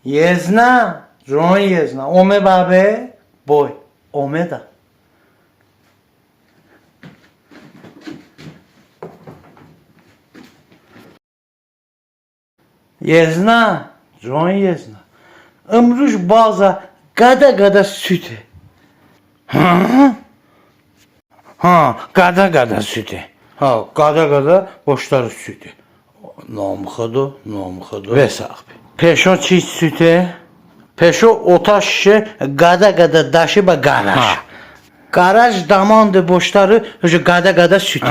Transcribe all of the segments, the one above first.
Jedna, John jedna. Ome babe, boy. Ome da. Jedna, John jedna. Ömrüş baza gada sütü. Ha, gada sütü. Ha, gada boşları sütü. Namıxıdı. Və sahibi. Peşo çiç sütü. Peşo otaş şişe gada daşı ba garaj. Garaj damandı boşları gada sütü.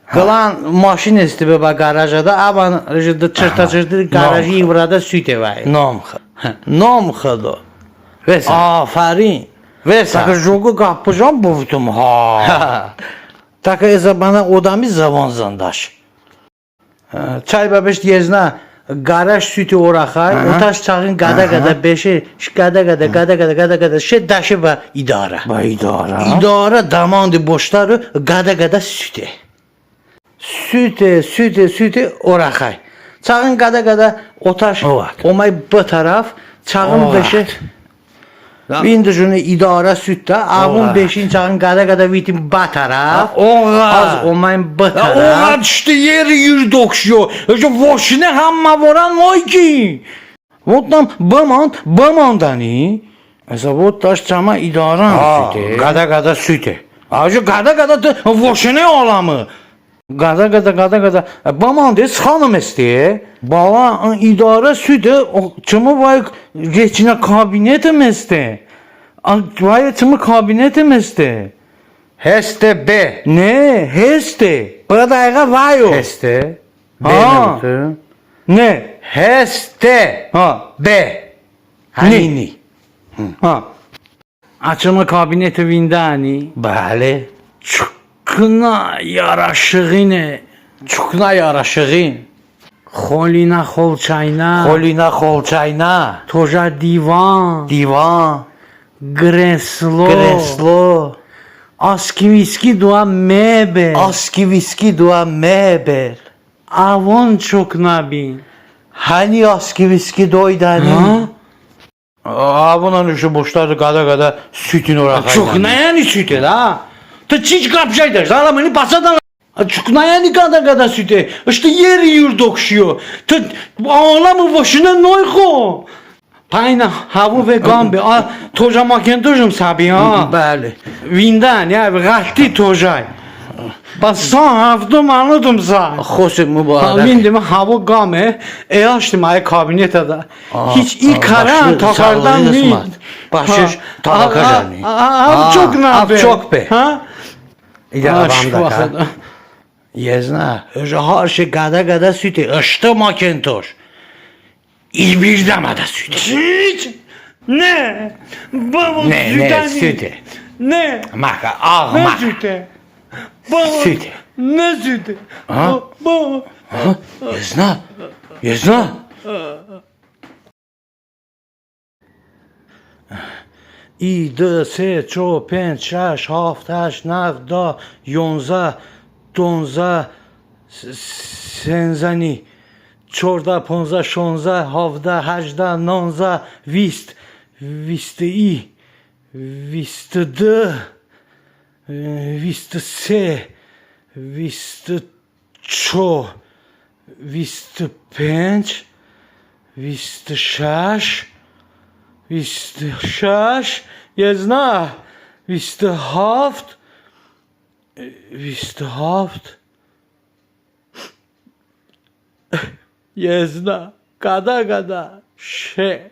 Kılan maşin istibe ba garaja da ama çırtacırdı garajı ivrada sütü var. Namıxıdı. Və sahibi. Aferin. Və sahibi. Jogu kapıcan buldum ha. Taka eza bana odamı zaman zandaş. Çay babeş diyezna garaj sütü oraxay, otaş çağın gada beşi, gada şey daşı ba idara. İdara damandı boşları gada sütü. Sütü oraxay. Çağın gada otaş omay bu taraf, çağın beşi Vindicunu idara sütdə, avun 5-in çağın qada vitim ba taraf. Az omayın bu taraf. Oğa düştü yeri yürüdü okşuyor. Voşine hamma voran oy ki. Votdan bamandani. Mesela vot taş çama idaran sütü. Gada sütü. Acı gada voşine olamı. Gada. Bamandı xanım isteye. Bala idara sütü çımı vay geçine kabinetim isteye. Vay çımı kabinetim isteye. Heste B. Ne? Heste. Burada ayga vay o. Heste. Ha. Ne? Heste. Ha. B. Hanini. Ha. Açımı kabineti vindani. Bəli. Çukna yaraşığını. Çukna yaraşığın. Xolina xolçayna. Xolçayna. Toja divan. Greslo. Askiviski dua mebel. Askiviski dua mebel. Avon çok nabin. Hani askiviski doydani? Bunun şu boşları gada sütün oraya. Çok ne yani sütü la? Ta çiç kapşaydır. Zalamını pasadan. Çok ne yani gada sütü? İşte yeri yurdu okşuyor. Ta ağlamı başına noyko. Payna havu ve gambi. Toja makentujum sabi ha. Bəli. Vindan ya gatti tojay. Bas son haftam anladım sa. Xoş mübarək. Vindim havu game. Açtım ay kabinete da. Hiç ilk karan takardan mi? Başış tabakacağını. Çok ne abi? Çok be. Ha? İdəvamda ka. Yezna. Öyle her şey gada sütü. Açtı makentoş. İlbirdamada sütü. Hiç. Ne? Baba Ne sütü? Ne? Maka Ne ağmak. sütü? Baba. Sütü. Ne sütü? Ha? Baba. Yezna. I, D, S, 4, 5, 6, 7, 8, 9, 10, 11, 12, senzani, 14, 15, 16, 17, 18, 19, 20, 21, 22, 23, 24, 25, 26, 26, Yezna, 27, 27, Yezna, gada, şey.